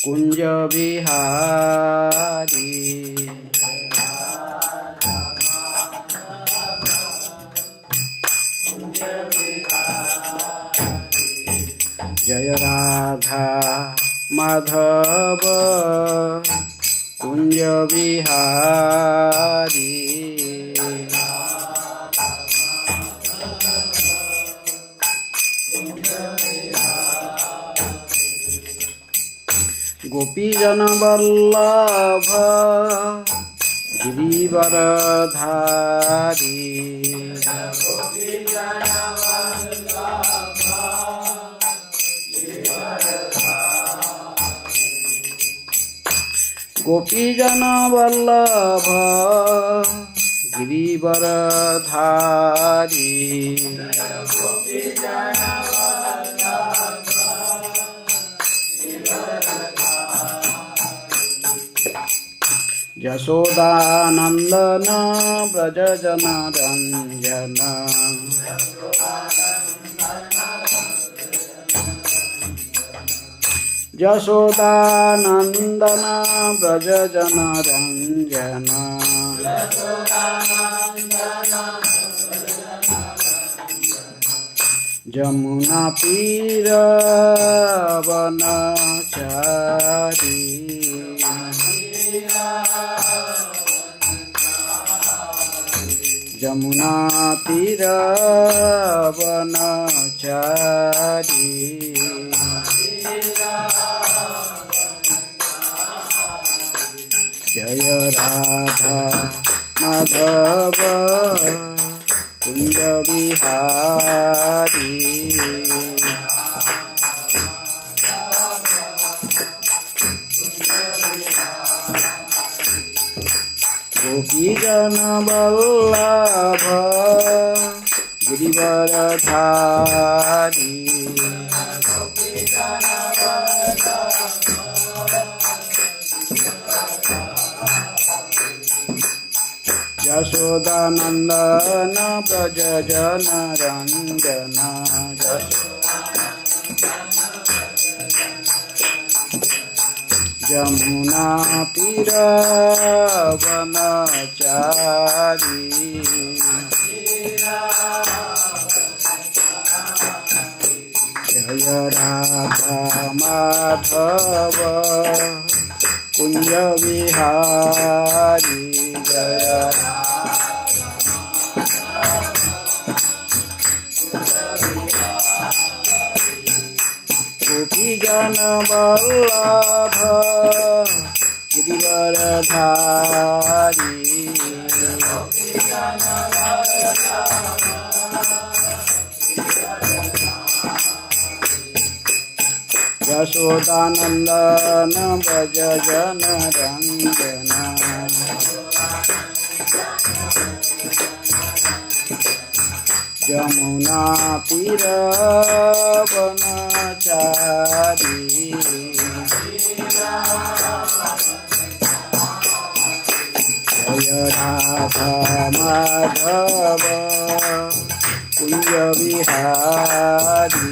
कुंज विहारी जय राधा माधव कुंज विहारी गोपीजन वल्लभ गिरिवरधारी गोपीजन वल्लभ गिरिवरधारी यशोदानंदन व्रज जन रंजन यशोदानंदन व्रज जन रंजन जमुना तीर वनचारी जमुना तीर वनचारी जय राधा माधव कुंज विहारी गोपीजन वल्लभ गिरिवरधारी यशोदानंदन व्रज जन रंजन जमुना तीर वनचारी जय राधा माधव कुंज विहारी जय गोपीजन वल्लभ गिरिवरधारी यशोदानंदन व्रज जन रंजन जमुना तीर वनचारी जय राधा माधव कुंज विहारी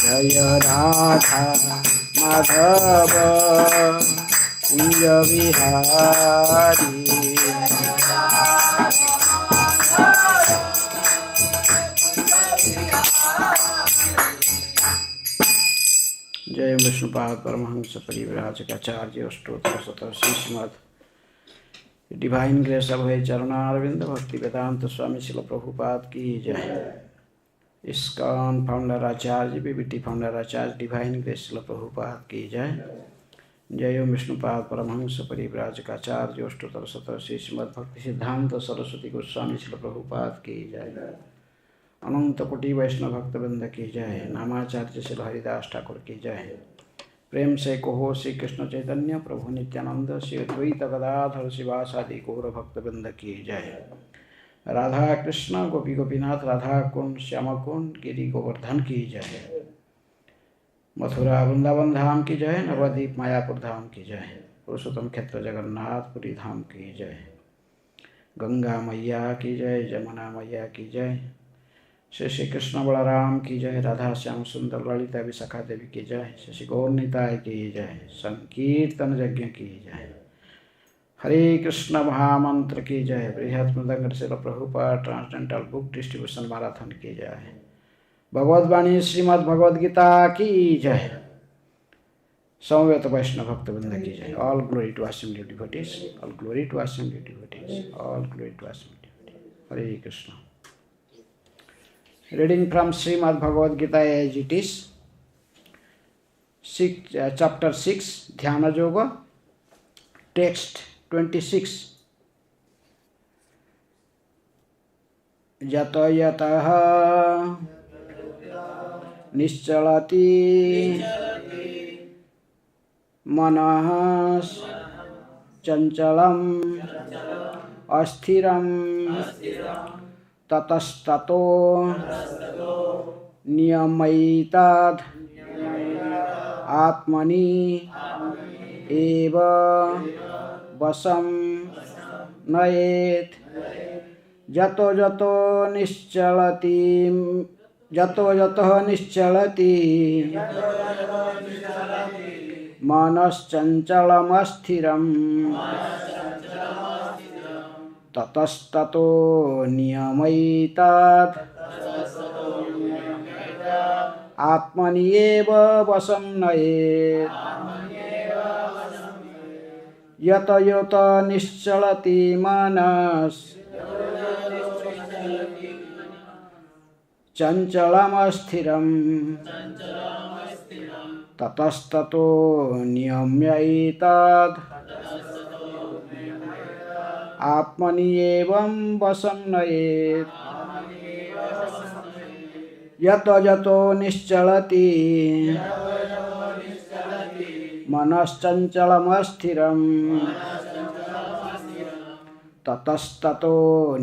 जय राधा माधव कुंज विहारी जय विष्णुपाद परमहंस परिव्राजकाचार्य अष्टोत्तर शतवर्षी श्रीमद् डिवाइन ग्रेस अभय चरणारविंद भक्ति वेदांत स्वामी शिल प्रभुपाद की जय। ISKCON फाउंडर आचार्य बीबीटी फाउंडर आचार्य डिवाइन ग्रेस शिल प्रभुपाद की जय। जय विष्णुपाद परमहंस परिव्राजकाचार्य अष्टोत्तर शतवर्षी श्रीमद् भक्ति सिद्धांत सरस्वती गोस्वामी शिल प्रभुपाद की जय। अनंत कोटि वैष्णव भक्तवृंद की जय। नामाचार्य श्री हरिदास ठाकुर की जय। प्रेम से कहो श्री कृष्ण चैतन्य प्रभु नित्यानंद श्री अद्वैत गदाधर शिवासादि गौर भक्तवृंद की जय। राधा कृष्ण गोपी गोपीनाथ राधा कुंड श्याम कुंड गिरी गोवर्धन की जय। मथुरा वृंदावन धाम की जय। नवद्वीप मायापुर धाम की जय। पुरुषोत्तम क्षेत्र जगन्नाथपुरी धाम की जय। गंगा मैया की जय, जमुना मैया की जय, श्री श्री कृष्ण बलराम की जय, राधा श्याम सुंदर ललिता विशाखा देवी की जय, श्री श्री गौर निताय की जय, संकीर्तन यज्ञ की जय, हरे कृष्ण महामंत्र की जय, बृहत् मृदंग शिल Prabhupada transcendental book distribution marathon की जय, भगवद्वाणी श्रीमद् भगवद गीता की जय, समवेत वैष्णव भक्तवृंद की जय। All glory to assembly devotees, all glory to assembly devotees, all glory to assembly devotees. Hare Krishna. Reading from Srimad Bhagavad Gita as it is, chapter 6 Dhyana योग, टेक्स्ट 26। यतो यतः निश्चलति मनः cañcalam asthiram tatasto niyamyaitad ātmani eva vaśaṁ nayet yato niścalati manaś cañcalam asthiram tato niyamyaitad ātmani eva vaśaṁ nayet yato niścalati manaś cañcalam asthiram tato niyamyaitad ātmani eva vaśaṁ nayet yato niścalati manaś cañcalam asthiram tato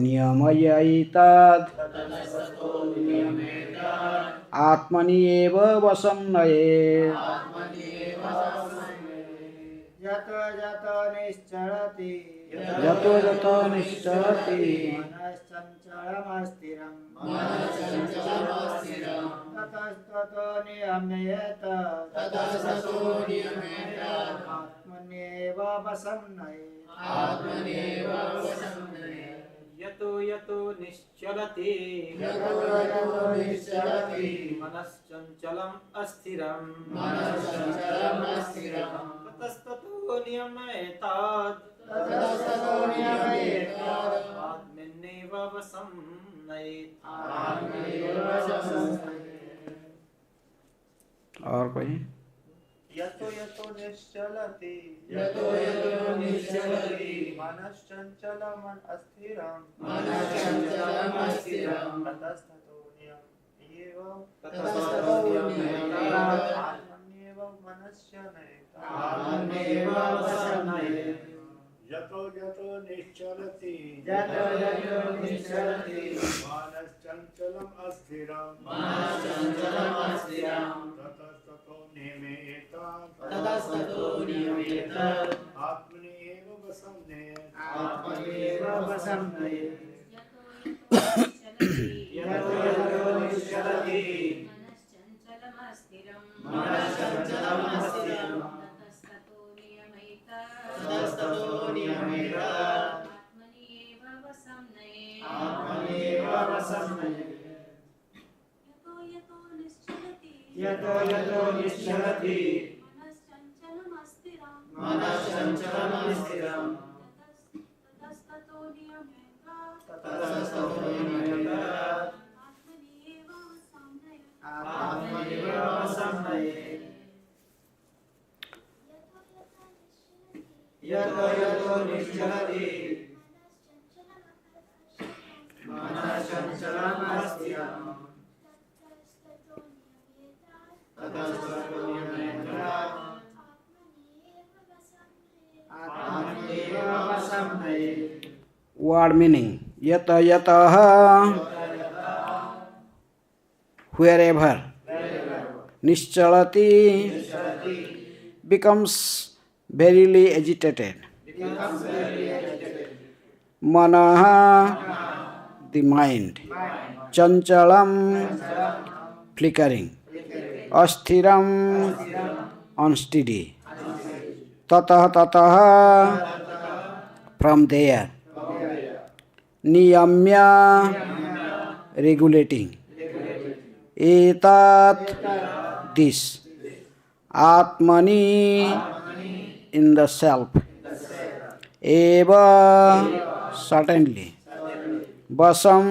niyamyaitad ātmani eva vaśaṁ nayet yato niścalati manaś cañcalam asthiram tato niyamyaitad ātmani eva vaśaṁ nayet yato niścalati manaś cañcalam asthiram tato niyamyaitad ātmani eva vaśaṁ nayet। और कोई? yato niścalati manaś cañcalam asthiram tatasto niyamyaitad ātmani eva manaśya nayet yato niścalati manaś cañcalam asthiram tatasto niyamyaitad ātmani eva vaśaṁ nayet yato niścalati manaś cañcalam asthiram tatasto niyamyaitad ātmani eva vaśaṁ nayet yato niścalati manaś cañcalam asthiram tatasto niyamyaitad ātmani eva vaśaṁ nayet yato niścalati manaś cañcalam asthiram tatasto niyamyaitad ātmani eva vaśaṁ nayet। Word meaning: yato wherever, niścalati becomes verily agitated, manaḥ, the mind, cañcalam, flickering, asthiram, unsteady, tatas, from there, niyamya, regulating, etat, this, ātmany, in the self, eva, certainly, vaśaṁ,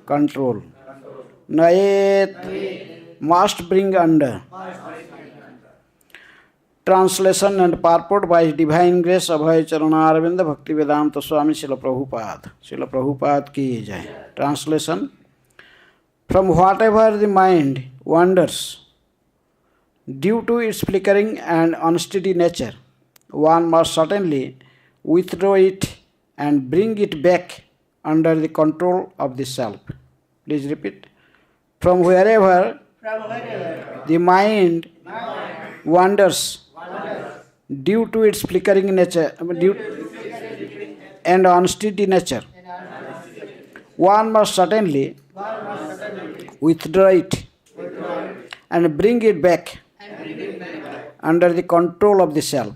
control, nayet, must bring under. Translation and purport by His Divine Grace Abhay Charanarvinda Bhaktivedanta Swami Srila Prabhupada. Srila Prabhupada ki jai. Translation: from whatever the mind wanders due to its flickering and unsteady nature, one must certainly withdraw it and bring it back under the control of the self. Please repeat. From wherever the mind wanders due to its flickering nature and unsteady nature, one must certainly withdraw it and bring it back under the control of the self.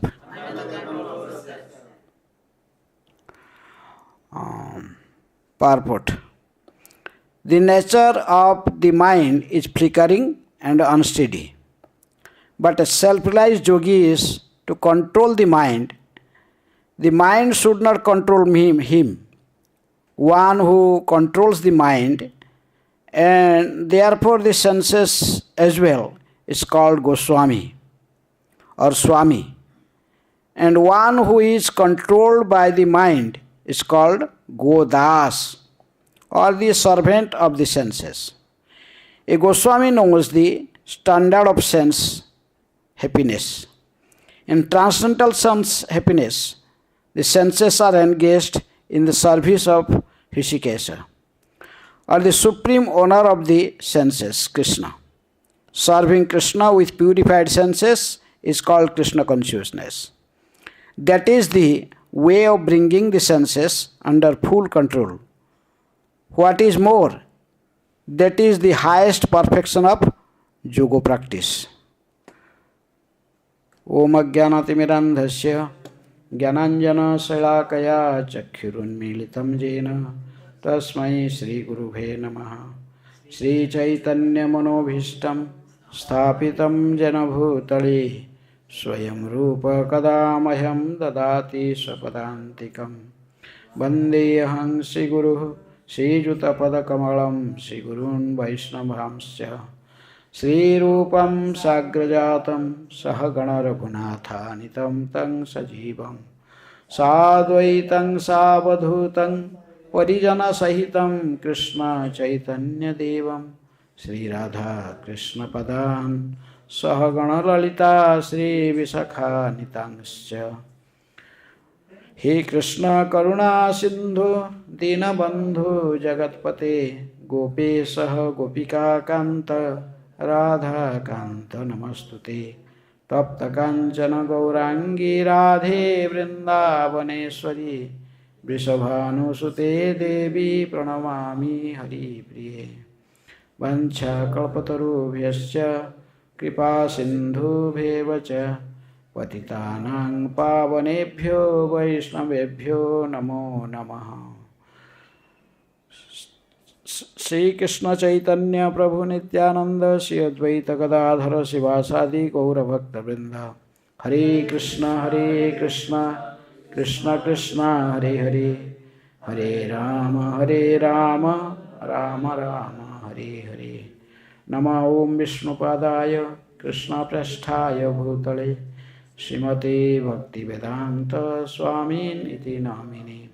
Purport. The nature of the mind is flickering and unsteady. But a self-realized yogi is to control the mind. The mind should not control him. One who controls the mind and therefore the senses as well is called Goswami or Swami. And one who is controlled by the mind is called go-dāsa or the servant of the senses. A Goswami knows the standard of sense happiness. In transcendental sense happiness, the senses are engaged in the service of ISKCON, or the supreme owner of the senses, Krishna. Serving Krishna with purified senses is called Krishna consciousness. That is the way of bringing the senses under full control. What is more, that is the highest perfection of yoga practice. Om ajnanatimidandhasya jnananjana salakaya chakkhurunmilitam jena tasmai Shri Gurubhe Namaha. Shri Chaitanya Manobhishtam Sthapitam Jena Bhutale Swayam Rupa Kadamaham Dadati Swapadantikam Vandeham Shri Guru Shri Juta Padakamalam Shri Gurun Vaishnavamsya Shri Rupam Sagrajatam Sahagana Raghunatha Tang Sajivam Sadvaitam Savadhutam Parijana Sahitam Krishna Chaitanya Devam Shri Radha Krishna Padan Sahagana Lalita Shri Visakha Nitangscha. He Krishna Karuna Sindhu Dinabandhu Jagatpate Gopesah Gopika Kanta Radha Kanta Namastute Tapta Kanchana Gaurangi Radhe Vrindavaneshwari Vrishabhanusute Devi Pranamami Hari Priye Vancha Kalpatarubhyascha Kripa Sindhubheva cha Patitanang Pavanebhyo Vaishnavebhyo Namo Namaha. Shri Krishna Chaitanya Prabhu Nityananda Shri Advaita Gadadhara Sivasadi Gaura Bhakta Vrinda. Hare Krishna Krishna Krishna Hare Hare Hare Rama Rama Rama Hare Hare. Nama Om Vishnupadaya Krishna Prasthaya Bhutale Srimate Bhaktivedanta Swamin iti namini.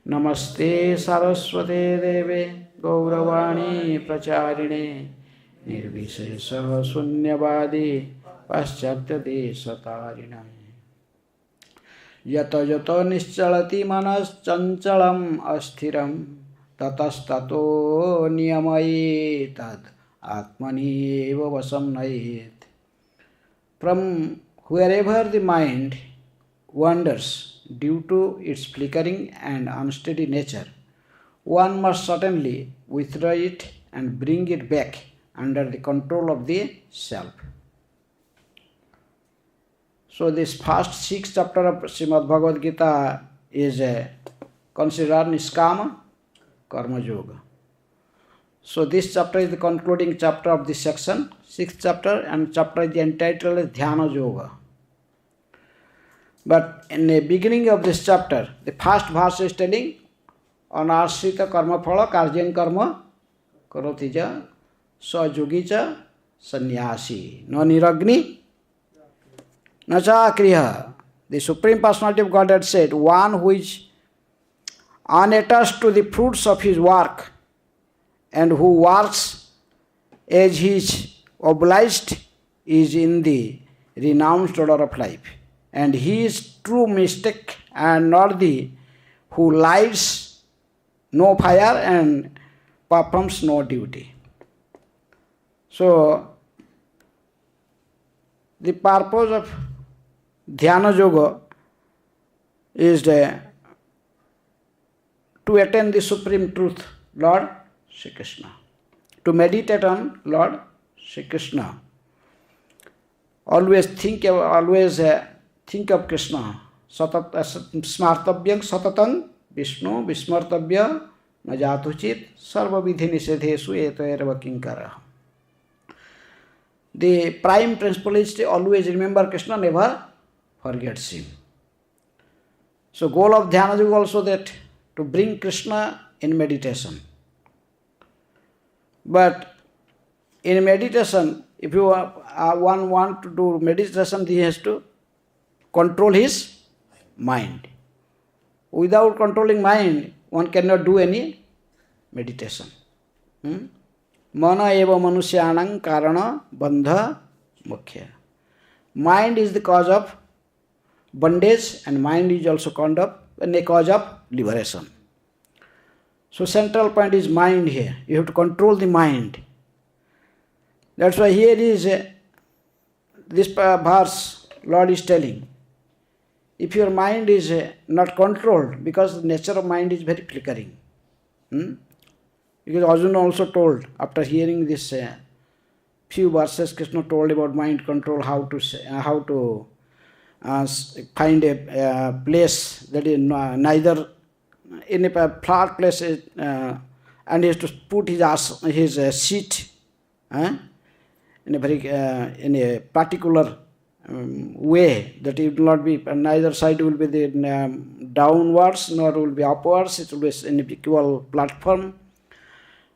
Namaste Saraswate Deve Gauravani Pracharine Nirvishesha Sunyavadi Paschatya Desatarine. Yato niścalati manaś cañcalam asthiram tatas tato niyamyaitad ātmani vaśaṁ nayet. From wherever the mind wanders due to its flickering and unsteady nature. One must certainly withdraw it and bring it back under the control of the self. So this first 6 chapter of Srimad Bhagavad Gita is considered niścāma karma yoga. So this chapter is the concluding chapter of this section, 6th chapter, and chapter is entitled as Dhyana Yoga. But in the beginning of this chapter, the first verse is telling anāshrita karma phala karyam karma karoti ja sa yogi cha sannyasi na niragni na cha kriya. The Supreme Personality of Godhead said, one who is unattached to the fruits of his work and who works as he is obliged is in the renounced order of life. And he is true mystic and not the who lights no fire and performs no duty. So, the purpose of Dhyana Yoga is to attain the Supreme Truth, Lord Shri Krishna. To meditate on Lord Shri Krishna. Always think of Krishna. Smartavyam satatang Vishnu vismartavya najatuchit sarva vidhi nisedhesu etairava kinkara. The prime principle is to always remember Krishna, never forgets him. So goal of Dhyana Yoga also that to bring Krishna in meditation. But in meditation, if you one want to do meditation, he has to control his mind. Without controlling mind, one cannot do any meditation. Mana eva manusyanam karana bandha mukhya. Mind is the cause of bondage and mind is also a cause of liberation. So central point is mind here. You have to control the mind. That's why here is this verse Lord is telling. If your mind is not controlled, because the nature of mind is very flickering. Because Arjuna also told, after hearing this few verses, Krishna told about mind control, how to find a place that is neither in a flat place, and he has to put his seat in a particular way, that it will not be, neither side will be the downwards nor will be upwards, it will be an equal platform,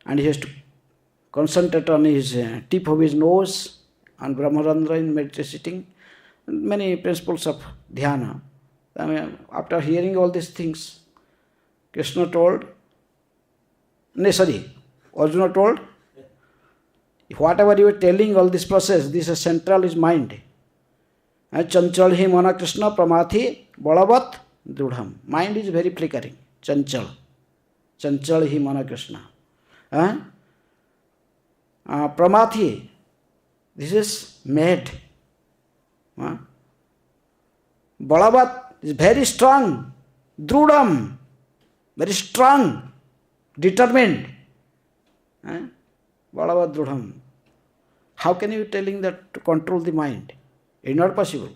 and he has to concentrate on his tip of his nose, on Brahmarandra in meditation sitting, many principles of dhyana. After hearing all these things, Arjuna told, whatever you are telling, all this process, this is central is mind. Chanchal hi mana Krishna pramathi balavat drudham. Mind is very flickering. Chanchal hi mana Krishna. Pramathi, this is mad. Balavat is very strong. Drudham, very strong, determined. Balavat drudham. How can you telling that to control the mind? It is not possible.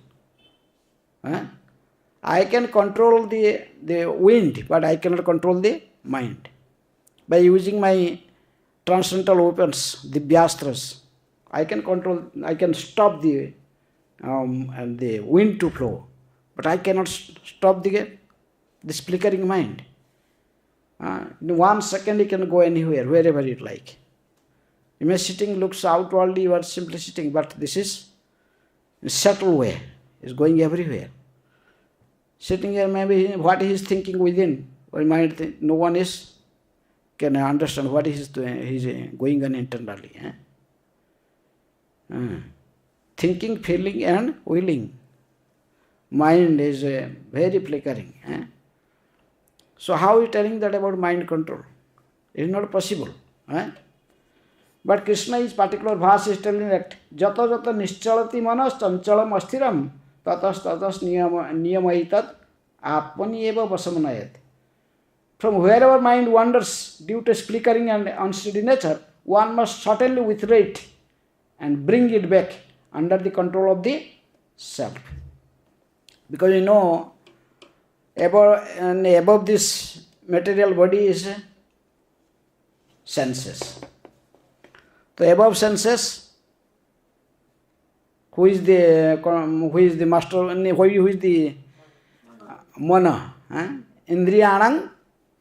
I can control the wind, but I cannot control the mind. By using my transcendental weapons, the vyastras, I can stop the wind to flow, but I cannot stop this flickering mind. In 1 second you can go anywhere, wherever you like. You may sitting looks outwardly, you are simply sitting, but this is in a subtle way, is going everywhere. Sitting here, maybe what he is thinking within, or mind, no one can understand what he is doing. He is going on internally. Thinking, feeling, and willing. Mind is very flickering. So how are you telling that about mind control? It is not possible. But Krishna is particular verse is telling that yato niścalati manaś cañcalam asthiram tatas niyamyaitad ātmani eva vaśaṁ nayet. From wherever mind wanders due to its flickering and unsteady nature, one must certainly withdraw it and bring it back under the control of the self. Because you know, above this material body is senses. So above senses, who is the master, who is the mana? Indriyanam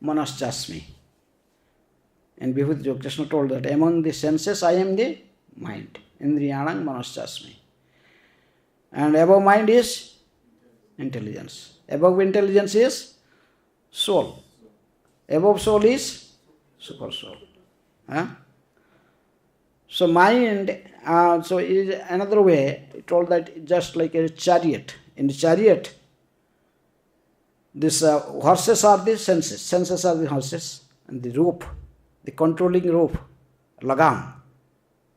manaśasmi. And Vibhuti Krishna told that among the senses I am the mind. Indriyanam manaśasmi. And above mind is intelligence. Above intelligence is soul. Above soul is super soul. So mind, so is another way, he told that just like a chariot. In the chariot, these horses are the senses. Senses are the horses. And the rope, the controlling rope, lagam.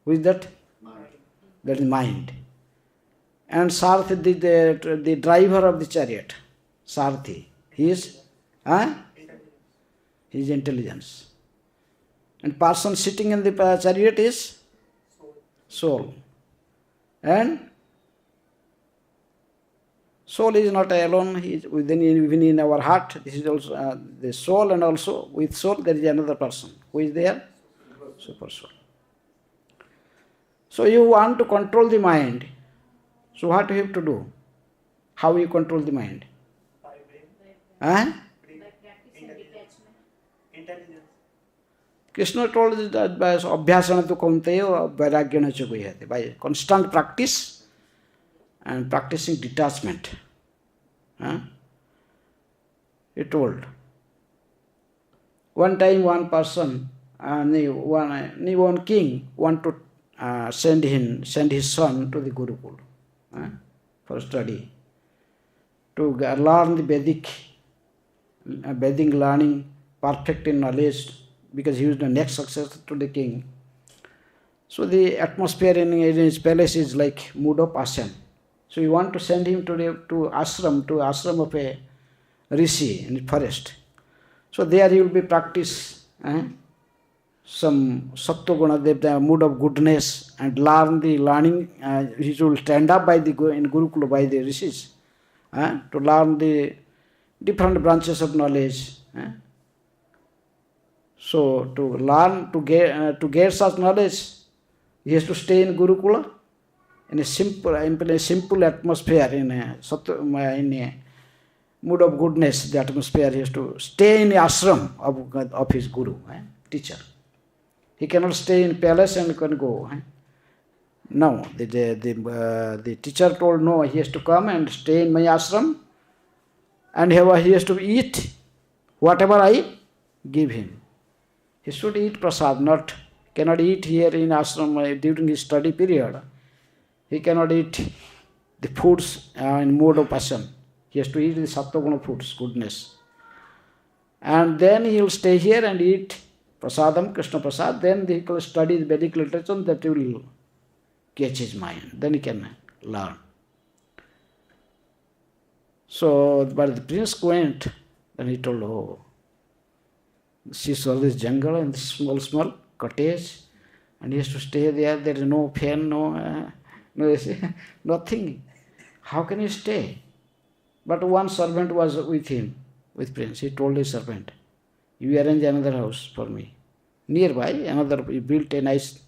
Who is that? Mind. That is mind. And Sarathi, the driver of the chariot, Sarathi, he is intelligence. And person sitting in the chariot is soul. And soul is not alone, he is even in our heart. This is also the soul, and also with soul there is another person. Who is there? Super soul. So you want to control the mind. So what you have to do? How you control the mind? Krishna told us that by abhyasana to kaunteya vairagyana cha guhyate. By constant practice and practicing detachment. He told. One time one person, one king want to send his son to the Gurukul for study, to learn the Vedic learning, perfect in knowledge, because he was the next successor to the king. So the atmosphere in his palace is like mood of vaśaṁ. So you want to send him to ashram of a rishi in the forest. So there he will be practice some sattva guna, the mood of goodness, and learn the learning. He will stand up in Gurukula by the rishis to learn the different branches of knowledge. So to learn, to get such knowledge, he has to stay in Gurukula in a simple atmosphere, in a mood of goodness. The atmosphere, he has to stay in the ashram of his guru, teacher. He cannot stay in palace and can go. No, the teacher told no, he has to come and stay in my ashram, and he has to eat whatever I give him. He should eat prasad, cannot eat here in ashram during his study period. He cannot eat the foods in mode of vaśaṁ. He has to eat the sattva-guna foods, goodness. And then he will stay here and eat prasadam, Krishna prasad. Then he will study the Vedic literature, that will catch his mind. Then he can learn. So, but the prince went, and he told, oh, she saw this jungle and this small cottage, and he has to stay there. There is no fan, nothing. How can he stay? But one servant was with him, with prince. He told his servant, you arrange another house for me. Nearby, he built a nice,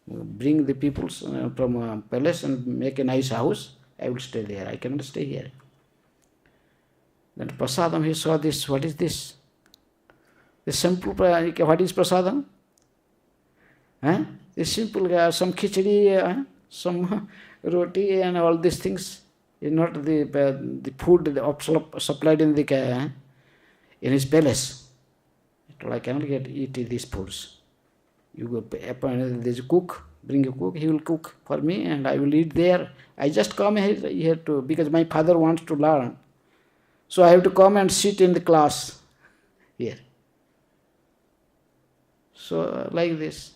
bring the people from a palace and make a nice house. I will stay there. I cannot stay here. Then prasadam, he saw this. What is this? The simple, what is prasadam? The simple, some khichdi, some roti and all these things. Is not the food supplied in his palace. He told, I cannot eat these foods. You go, there's a cook, bring a cook, he will cook for me and I will eat there. I just come here because my father wants to learn. So I have to come and sit in the class here. So like this.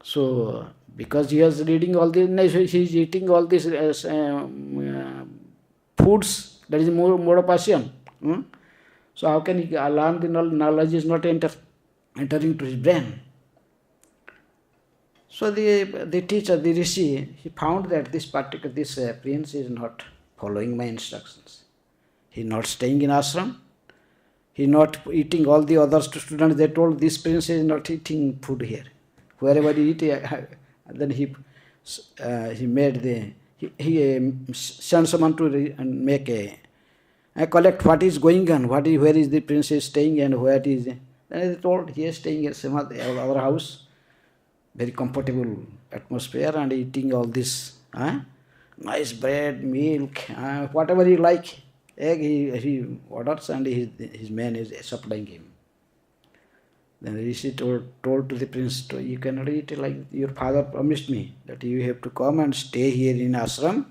So because he is reading all this, he is eating all these foods That is mode of vaśaṁ. So how can he learn the knowledge is not entering to his brain? So the teacher, the rishi, he found that this prince is not following my instructions. He is not staying in ashram. He is not eating. All the other students, they told this prince is not eating food here. Wherever he eat, then he sent someone to make collect what is going on, where is the prince is staying and where is. Then they told he is staying at some other house, very comfortable atmosphere, and eating all this nice bread, milk, whatever he like. Egg he orders and his man is supplying him. Then Rishi told to the prince, you cannot eat like your father promised me that you have to come and stay here in ashram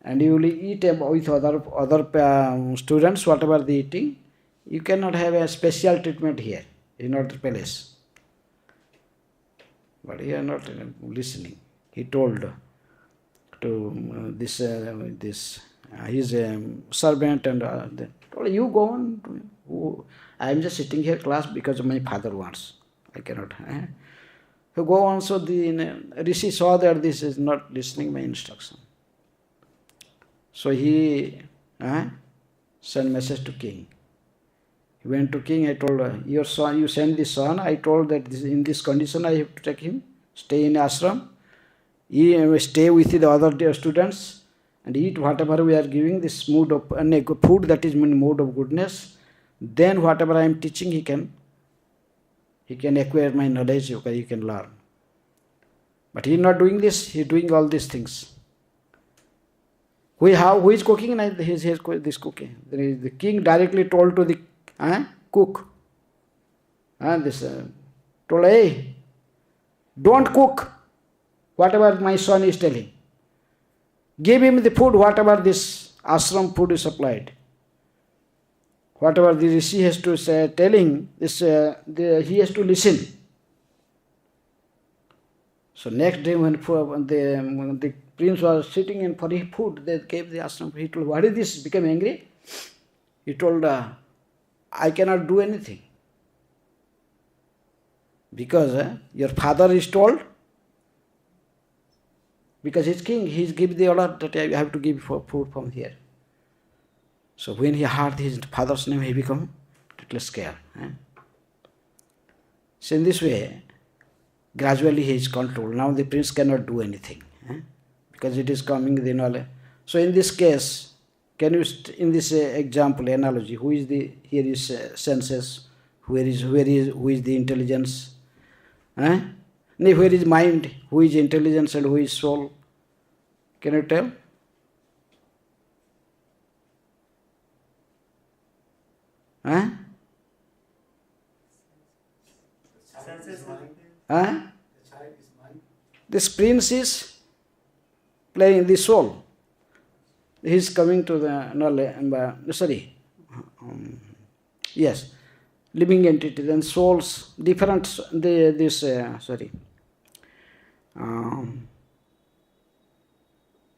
and you will eat with other students, whatever they eating. You cannot have a special treatment here in our palace. But he is not listening. He told to his servant and told, you go on. I am just sitting here class because my father wants. I cannot. So go on. So the Rishi saw that this is not listening my instruction. So he sent message to king. He went to king. I told your son, you send this son. I told that in this condition I have to take him, stay in ashram, stay with the other students, and eat whatever we are giving, this mood of food that is mode of goodness. Then whatever I am teaching, he can acquire my knowledge, he can learn. But he is not doing this, he is doing all these things. Who is cooking? This cooking. The king directly told to the cook, told, hey, don't cook whatever my son is telling. Give him the food, whatever this ashram food is supplied. Whatever the rishi has to say, telling, this, he has to listen. So next day when the prince was sitting and for his food, they gave the ashram. He told, what is this? He became angry. He told, I cannot do anything. Because your father is told, because he's king, he's give the order that I have to give food from here. So when he heard his father's name, he became little scared. So in this way, gradually he is controlled. Now the prince cannot do anything because it is coming the knowledge. So in this case, can you in this example analogy, who is here is senses, who is the intelligence? Where is mind, who is intelligence and who is soul? Can you tell? This prince is playing the soul. He is coming to the knowledge, living entity, then souls, different,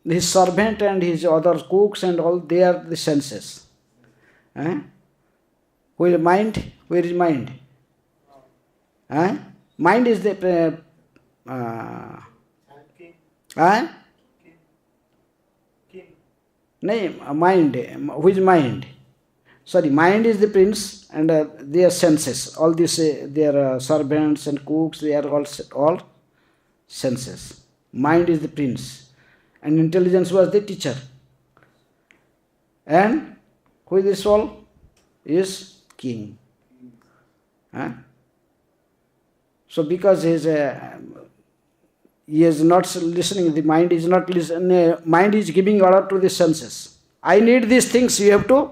his servant and his other cooks and all, they are the senses. Where is mind? Where is mind? Mind is the mind. Who is mind? Mind is the prince and their senses. All these, their servants and cooks, they are all senses. Mind is the prince. And intelligence was the teacher. And who is the soul? Is king. So because he is not listening, the mind is not listening, mind is giving order to the senses. I need these things, you have to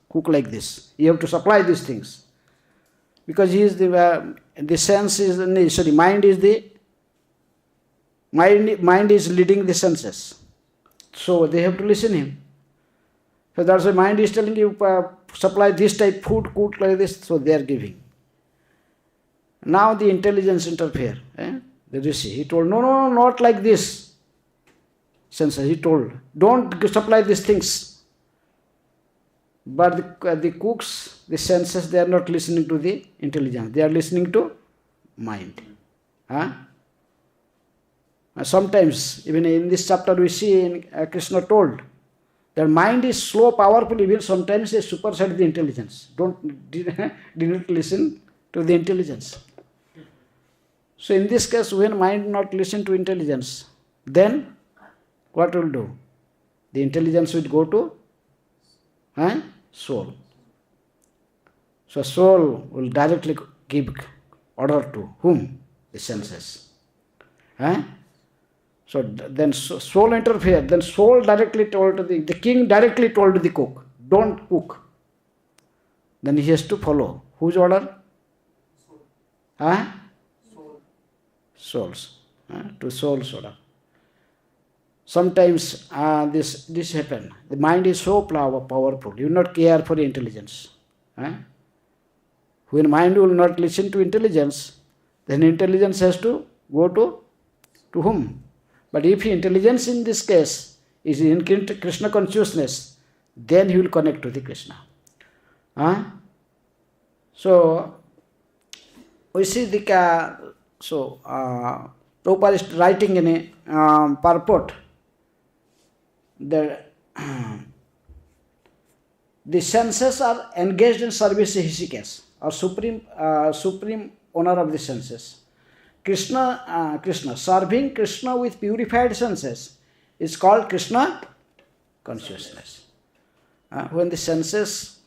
cook like this. You have to supply these things. Because he is the sense is, mind is mind is leading the senses. So they have to listen him. So that's why mind is telling you, supply this type food, cook like this, so they are giving. Now the intelligence interfere. The rishi, he told, no, not like this. Senses, he told, don't supply these things. But the cooks, the senses, they are not listening to the intelligence. They are listening to mind. Huh? Sometimes, even in this chapter, we see Krishna told that mind is so powerful, even sometimes they supersede the intelligence. Did not listen to the intelligence. So in this case, when mind not listen to intelligence, then what will do? The intelligence will go to soul. So soul will directly give order to whom? The senses. So then soul interfered. Then soul directly told to the king directly told to the cook, don't cook. Then he has to follow. Whose order? Soul's. To soul's order. Sometimes this happen. The mind is so powerful. You not care for intelligence. When mind will not listen to intelligence, then intelligence has to go to whom? But if intelligence in this case is in Krishna consciousness, then he will connect to the Krishna. So we see the Prabhupada is writing in a purport that the senses are engaged in service of ISKCON, or supreme owner of the senses. Krishna, serving Krishna with purified senses is called Krishna consciousness. When the senses,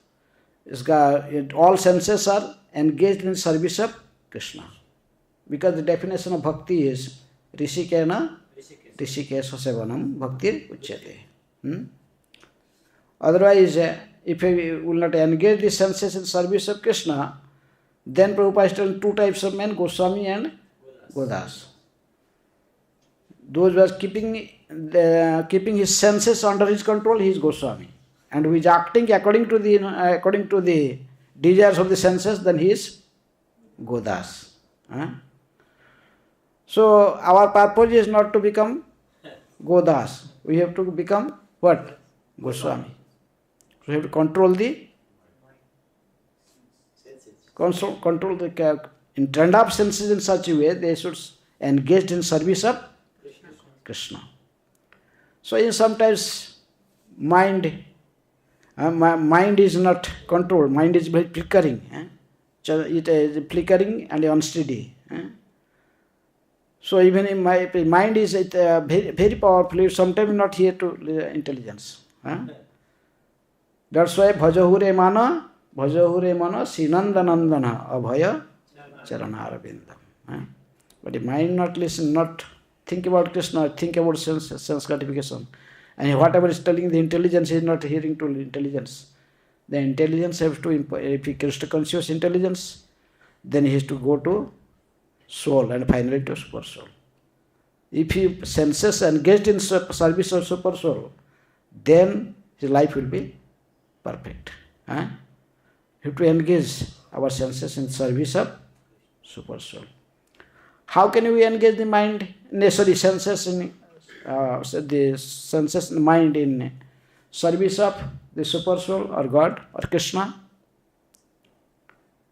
all senses are engaged in service of Krishna. Because the definition of bhakti is Rishikena Rishikesha Sevanam Bhaktir Uchyate. Otherwise, if we will not engage the senses in service of Krishna, then Prabhupada is telling two types of men, Goswami and go-dāsa. Those who are keeping his senses under his control, he is Goswami. And who is acting according to the desires of the senses, then he is go-dāsa. So our purpose is not to become go-dāsa. We have to become what? Goswami. So we have to control the in turned up senses in such a way they should engage in service of Krishna. So in sometimes mind is not controlled. Mind is very flickering. It is flickering and unsteady. So even in my mind is very, very powerful. Sometimes not here to intelligence. That's why bhajahure mana sinandanandana abhaya charanarabindam. But the mind not listen, not think about Krishna, think about sense gratification. And whatever is telling the intelligence is not hearing to intelligence. The intelligence has to, if he Krishna conscious intelligence, then he has to go to soul and finally to super soul. If he senses engaged in service of super soul, then his life will be perfect. We have to engage our senses in service of super soul. How can we engage the mind, senses in the senses and mind in service of the super soul or God or Krishna?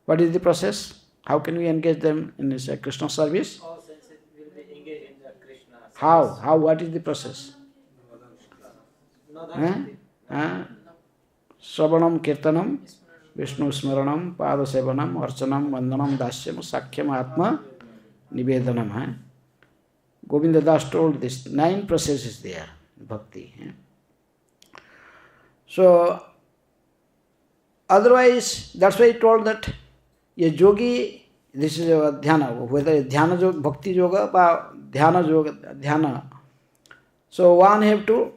What is the process? How can we engage them in this Krishna service? All senses will be engaged in the Krishna service. How? What is the process? Sravanam Kirtanam Vishnu Smaranam Pada Sevanam Archanam Vandanam Dasyam Sakhyam Atma Nivedanam. Govinda Das told this 9 processes there in bhakti. So otherwise, that's why he told that a yogi, this is a dhyana, whether dhyana yoga, bhakti yoga, or dhyana yoga, dhyana. So one have to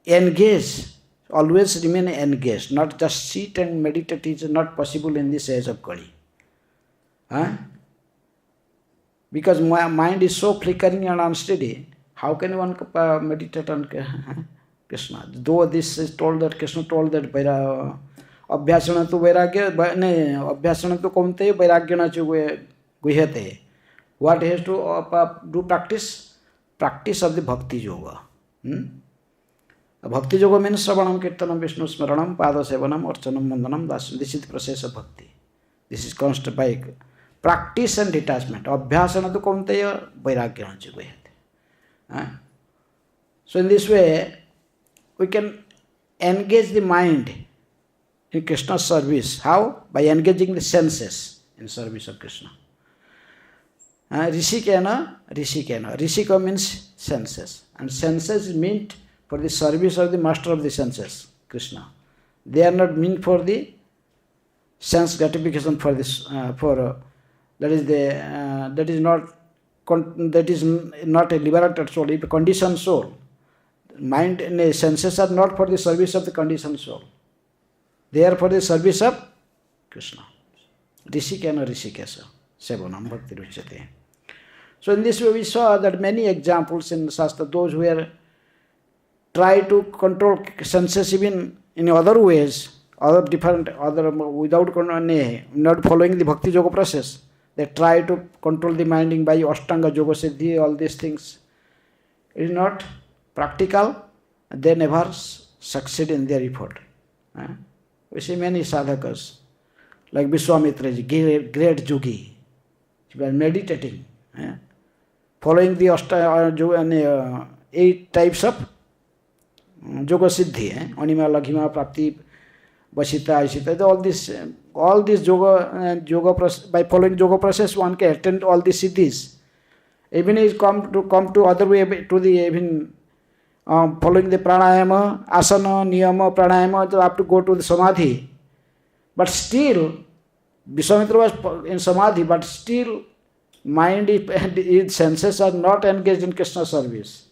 engage, always remain engaged, not just sit and meditate. It is not possible in this age of Kali. Because my mind is so flickering and unsteady, how can one meditate on Krishna? Though this is told that Krishna told that अभ्यासना तो वैराग्य नहीं अभ्यासना तो कौनते वैराग्य ना चुके गुह्यते. What he has to do practice of the bhakti yoga. Bhakti yoga means Shravanam, Kirtanam, Vishnu Smaranam, Pada Sevanam, Archanam, Mandanam, Dasyam. This is the process of bhakti. This is constant by practice and detachment. Abhyasana to kaunteya vairagya jivayate. So in this way, we can engage the mind in Krishna's service. How? By engaging the senses in service of Krishna. Rishikena. Rishika means senses. And senses is meant for the service of the master of the senses, Krishna. They are not meant for the sense gratification for this, that is not a liberated soul, it's a conditioned soul. Mind and senses are not for the service of the conditioned soul. They are for the service of Krishna. Rishikena Rishikesa Sevanam Bhakti Ruchyate. So in this way we saw that many examples in Shastra, those who are try to control senses even in other ways, without not following the Bhakti Yoga process. They try to control the mind by Ashtanga Yoga Siddhi, all these things. It is not practical, they never succeed in their effort. We see many sadhakas, like Vishwamitraji, great yogi. He was meditating, following the 8 types of Yoga Siddhi, Anima, Laghima, Prapti, Vasita, Ishita, all these yoga process, by following yoga process, one can attain all these siddhis. Even is come to other way to the even following the pranayama, asana, niyama, pranayama, so have to go to the samadhi. But still, Vishwamitra was in samadhi, but still mind and his senses are not engaged in Krishna service.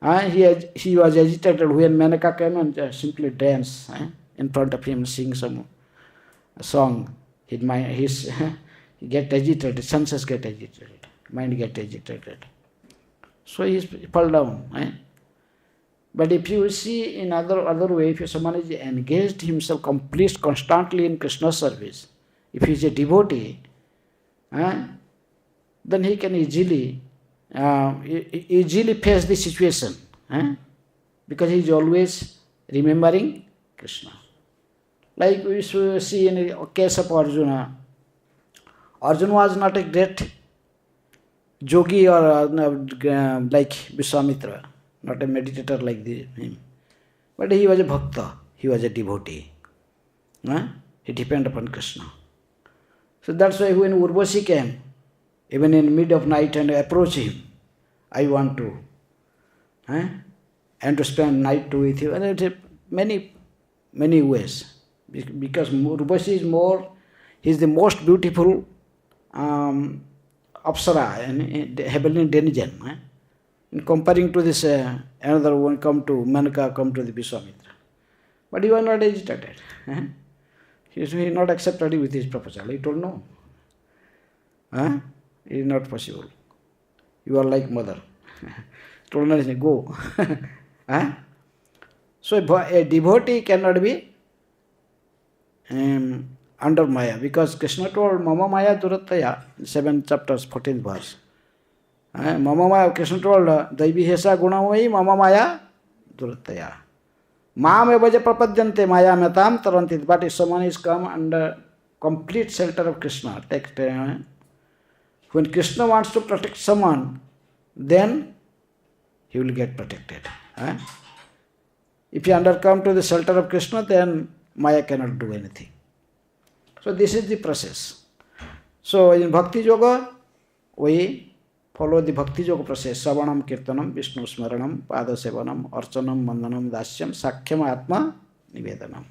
He was agitated when Menaka came and simply danced in front of him, sing some song. He get agitated, senses get agitated, mind get agitated. So he fell down. But if you see in other way, if someone is engaged himself constantly in Krishna service, if he is a devotee, then he can easily face the situation, because he is always remembering Krishna. Like we see in the case of Arjuna. Arjuna was not a great yogi or like Vishwamitra, not a meditator like him. But he was a bhakta, he was a devotee. He depended upon Krishna. So that's why when Urvashi came, even in mid of night, and approached him, I want to, and to spend night with you. And it's many ways. Because Urvashi he is the most beautiful Apsara and heavenly denizen. In comparing to this, another one come to Menaka, come to the Vishwamitra. But he was not agitated. He is not accepted with his proposal. He told no. It is not possible. You are like mother. Told no, go. So a devotee cannot be under Maya, because Krishna told Mama Maya Durataya, 7 chapters, 14th verse. Mama Maya, Krishna told Daivi Hesa Gunamai Mama Maya Durataya. Maam evaja prapadyante Maya metam tarantit. But if someone is come under complete shelter of Krishna, when Krishna wants to protect someone, then he will get protected. If you come to the shelter of Krishna, then Maya cannot do anything. So this is the process. So in Bhakti Yoga, we follow the Bhakti Yoga process. Savanam, Kirtanam, Vishnu Smaranam, Pada Sevanam, Archanam, Mandanam, Dasyam, Sakhyam, Atma, Nivedanam.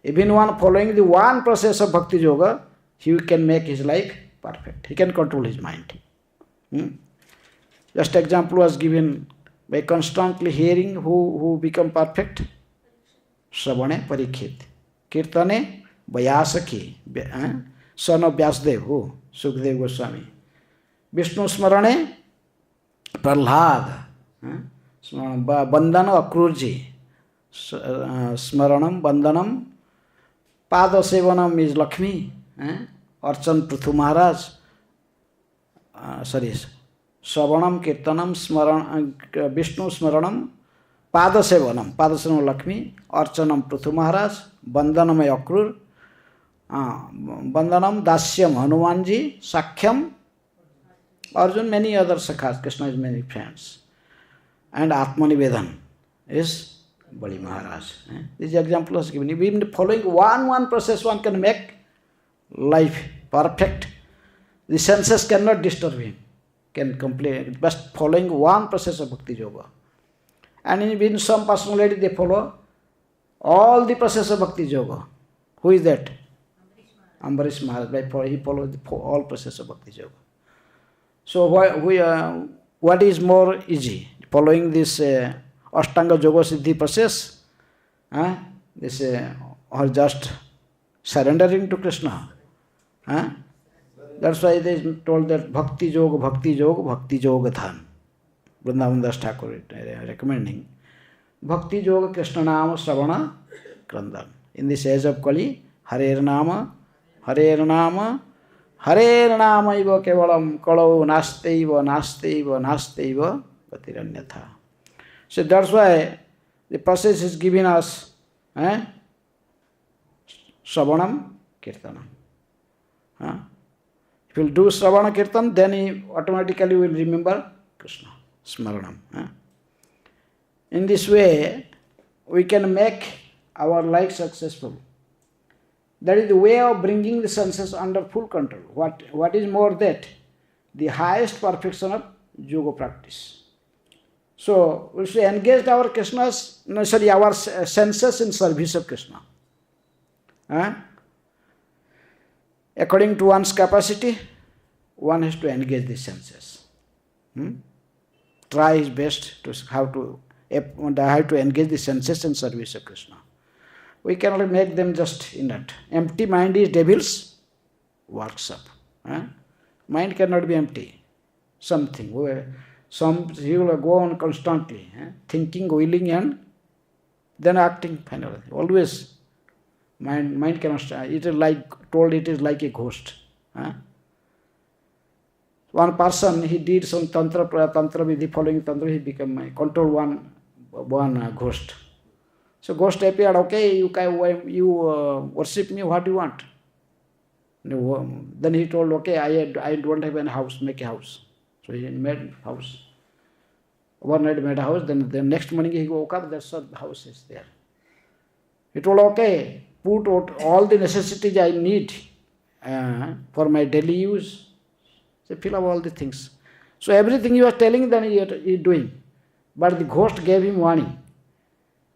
Even one following the one process of Bhakti Yoga, he can make his life perfect. He can control his mind. Just example was given by constantly hearing who become perfect. Shravane Parikshit. Kirtane Vyasaki, son of Vyasdev, Sukdev Goswami. Vishnu Smarane Prahlad. Bandana Akrurji. Smaranam, Bandanam. Pada Sevanam is Lakshmi. Archan Prithu Maharaj. Shravanam, Kirtanam, Vishnu Smaranam. Padasevanam, Padasevanam Lakshmi, Archanam Prithu Maharaj, Bandhanam Akrur, Bandhanam Dasyam Hanumanji, Sakhyam, Arjun, many other sakhas, Krishna has many friends. And ātmani Vedan is Bali Maharaj. This example was given. Even following one process, one can make life perfect. The senses cannot disturb him, can complain, just following one process of bhakti yoga. And in some personality they follow all the process of bhakti yoga. Who is that? Ambarish Maharaj. He followed all process of bhakti yoga. So what is more easy? Following this Ashtanga Yoga Siddhi process, this or just surrendering to Krishna. That's why they told that Bhakti Yoga, Bhakti Yoga, Bhakti Yoga Dhan. Vrindavan Das Thakur is recommending Bhakti Yoga Krishna Nama Sravana Krandan. In this age of Kali, Harer Nama, Harer Nama, Harer Nama iva kevalam kalau nasteiva, nasteiva, nasteiva patiranyatha. So that's why the process is giving us Shravanam Kirtanam. If you do Shravana Kirtan, then he automatically will remember Krishna, Smaranam. In this way, we can make our life successful. That is the way of bringing the senses under full control. What is more that? The highest perfection of yoga practice. So, we should engage our our senses in service of Krishna. According to one's capacity, one has to engage the senses. Try his best to how to engage the senses in service of Krishna. We cannot make them just inert. Empty mind is devil's workshop. Mind cannot be empty. Something. He will go on constantly, thinking, willing, and then acting finally. Always. Mind cannot stand. It is like a ghost. One person, he did some tantra vidhi, following tantra, he became control one ghost. So ghost appeared, okay, you worship me, what do you want? Then he told, okay, I don't have any house, make a house. So he made house. Overnight made a house, then the next morning he woke up, that's what the house is there. He told, okay, put all the necessities I need for my daily use. So fill up all the things. So everything you are telling, then he is doing. But the ghost gave him warning.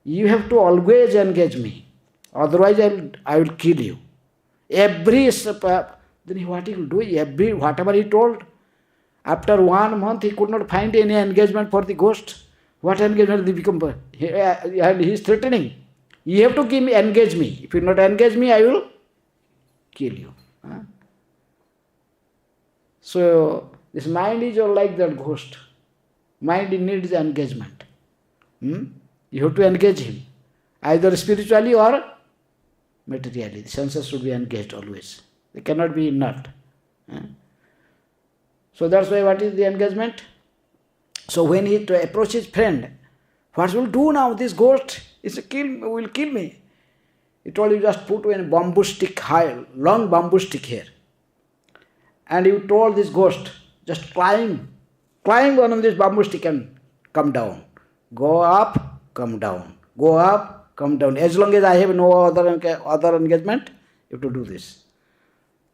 You have to always engage me. Otherwise I will kill you. Every step, then what he will do? Whatever he told. After 1 month he could not find any engagement for the ghost. What engagement did he become? And he is threatening. You have to engage me. If you not engage me, I will kill you. So this mind is all like that ghost. Mind needs engagement. You have to engage him, either spiritually or materially. The senses should be engaged always. They cannot be inert. So that's why what is the engagement? So when he approaches his friend, what will do now? This ghost will kill me. He told him, just put a bamboo stick high, long bamboo stick here. And he told this ghost, just climb one of this bamboo stick and come down. Go up, come down. Go up, come down. As long as I have no other engagement, you have to do this.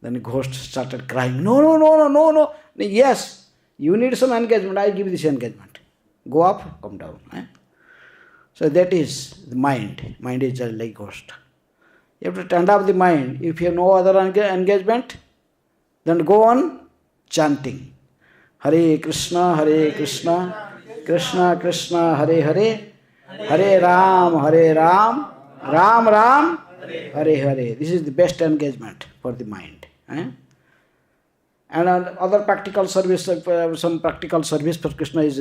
Then the ghost started crying, no. Yes, you need some engagement, I give this engagement. Go up, come down. So that is the mind. Mind is just like ghost. You have to turn off the mind. If you have no other engagement, then go on chanting. Hare Krishna, Krishna Krishna, Hare Hare, Hare Ram, Ram Ram, Hare Hare. This is the best engagement for the mind. And other practical service, some practical service for Krishna is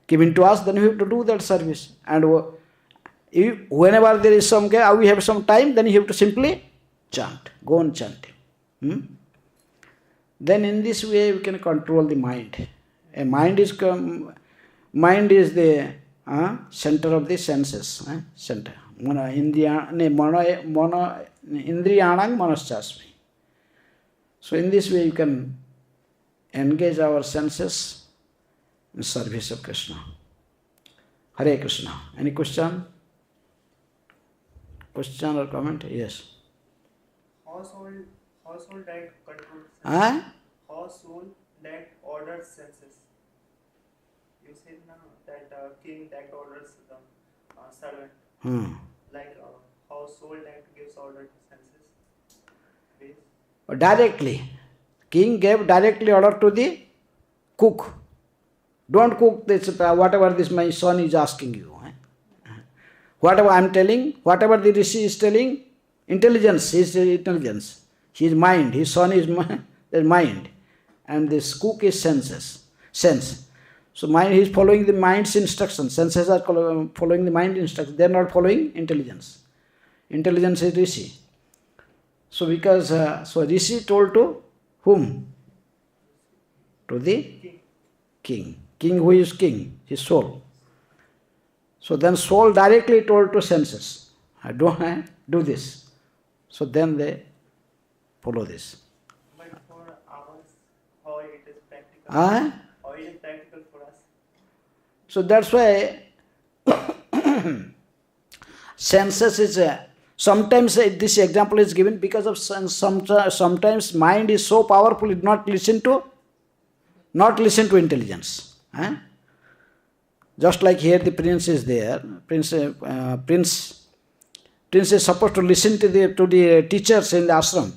given to us, then we have to do that service. And whenever there is we have some time, then you have to simply chant, go on chanting. Then in this way we can control the mind. Mind is the center of the senses. Center. Indriyanam manaśasmi. So in this way you can engage our senses in service of Krishna. Hare Krishna. Any question? Question or comment? Yes. Household that controls senses. Household that orders senses. You said now that king that orders the servant. Like household that gives order to senses. Please. Directly. King gave directly order to the cook. Don't cook this, whatever this my son is asking you. Whatever I am telling, whatever the Rishi is telling, intelligence, his intelligence, his mind, his son is mind, and this cook is sense. So mind is following the mind's instructions, senses are following the mind instructions, they are not following intelligence. Intelligence is Rishi. So because, so Rishi told to whom? To the king. King who is king, his soul. So then soul directly told to senses, do this. So then they follow this. But for ours, how it is practical? How it is practical for us? So that's why senses is sometimes this example is given because of sometimes mind is so powerful it not listen to intelligence. Just like here the prince is there. Prince is supposed to listen to the teachers in the ashram.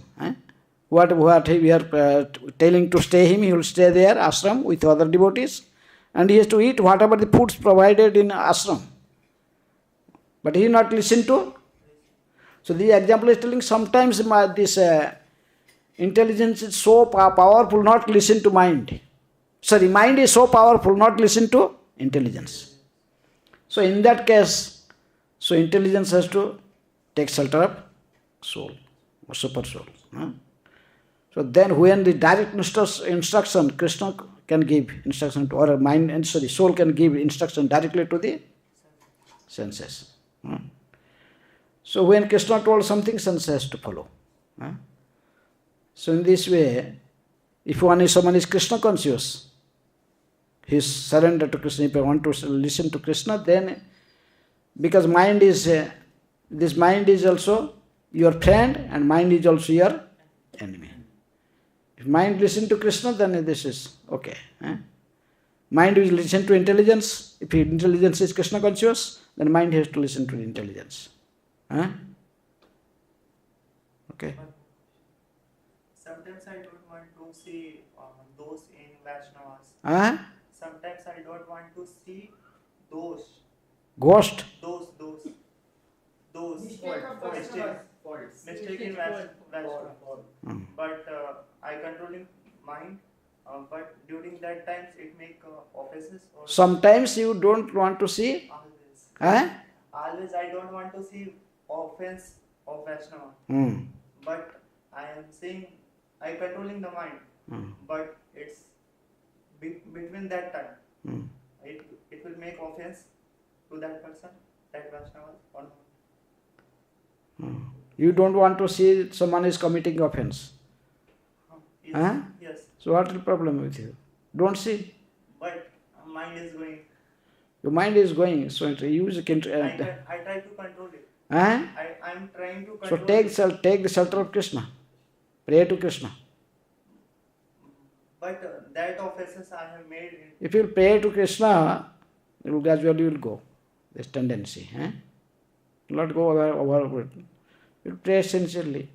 What we are telling to stay him, he will stay there, ashram, with other devotees, and he has to eat whatever the foods provided in ashram. But he not listen to. So the example is telling sometimes this intelligence is so powerful, not listen to mind. Sorry, mind is so powerful, not listen to intelligence. So in that case, so intelligence has to take shelter of soul, or super soul. So then when the direct instruction, Krishna can give instruction to, or mind, soul can give instruction directly to the senses. So when Krishna told something, sense has to follow. So in this way, if someone is Krishna conscious, he is surrendered to Krishna. If I want to listen to Krishna, then because mind is this mind is also your friend and mind is also your enemy. If mind listen to Krishna, then this is okay. Mind will listen to intelligence. If intelligence is Krishna conscious, then mind has to listen to the intelligence. Okay. Sometimes I don't want to see those in Vaishnavas. Sometimes I don't want to see those. Ghost? Those. Mistake in Vaishnava. But I controlling mind. But during that times it make offenses. Or Sometimes you don't want to see? Always. Always I don't want to see offense of Vaishnava. But I am saying I controlling the mind. But it's between that time. It will make offense to that person, that Vaishnava or not. You don't want to see someone is committing offense. Yes. So what is the problem with you? Don't see. But mind is going. Your mind is going. So use I try to control it. I'm trying to control it. So take the shelter of Krishna. Pray to Krishna. But that offenses I have made. If you pray to Krishna, it will gradually go. This tendency. Not go over. You pray sincerely.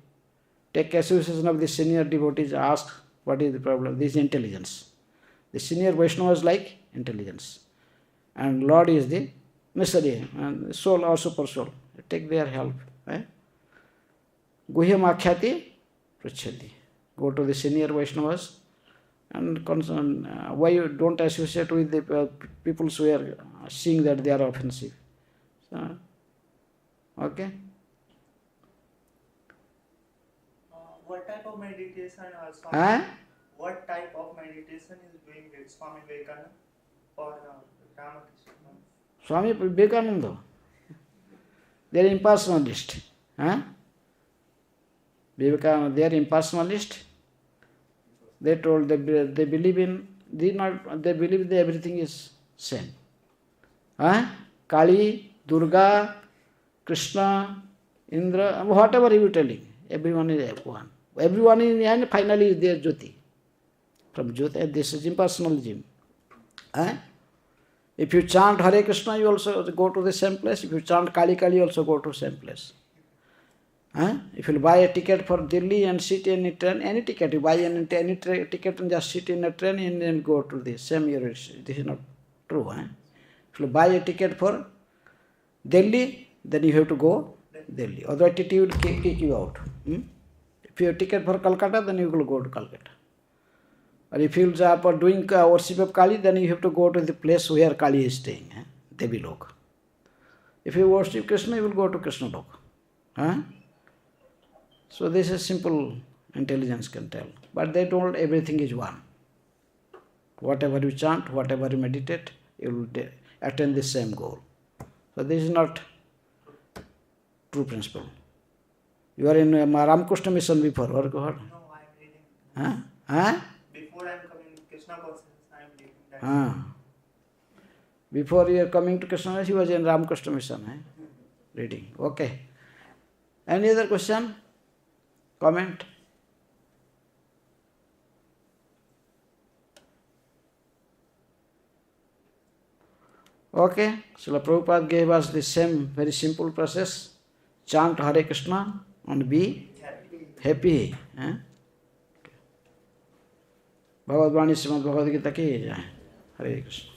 Take association of the senior devotees, ask what is the problem. This is intelligence. The senior Vaishnava is like intelligence. And Lord is the necessary, and soul or super soul. Take their help. Guhyam akhyati prachati. Go to the senior Vaishnavas and concern. Why you don't associate with the people who are seeing that they are offensive. So, okay? What type of meditation Swami? What type of meditation is doing with Swami Vivekananda or Ramakrishna? Swami Vivekananda, they are impersonalist. Vivekananda, they are impersonalist. They told they believe in, they believe that everything is same. Kali, Durga, Krishna, Indra, whatever you are telling, everyone is one. Everyone in the end finally is their Jyoti. From Jyoti, this is impersonalism. If you chant Hare Krishna, you also go to the same place. If you chant Kali Kali, you also go to the same place. If you buy a ticket for Delhi and sit in a train, any ticket, you buy any ticket and just sit in a train and then go to the same university. This is not true. If you buy a ticket for Delhi, then you have to go Delhi. Otherwise, TT will kick you out. If you have a ticket for Calcutta, then you will go to Calcutta. Or if you are doing worship of Kali, then you have to go to the place where Kali is staying, Devi Lok. If you worship Krishna, you will go to Krishna Lok. So this is simple intelligence can tell. But they told everything is one. Whatever you chant, whatever you meditate, you will attain the same goal. So this is not true principle. You are in Ramakrishna mission before, or go ahead. No, I am reading. Before I am coming to Krishna consciousness, I am reading that. Before you are coming to Krishna, he was in Ramakrishna mission, reading. Okay. Any other question? Comment? Okay. Srila Prabhupada gave us the same very simple process. Chant Hare Krishna and be happy. Bhagavad Vani Srimad Bhagavad Gita ki jai. Hare Krishna.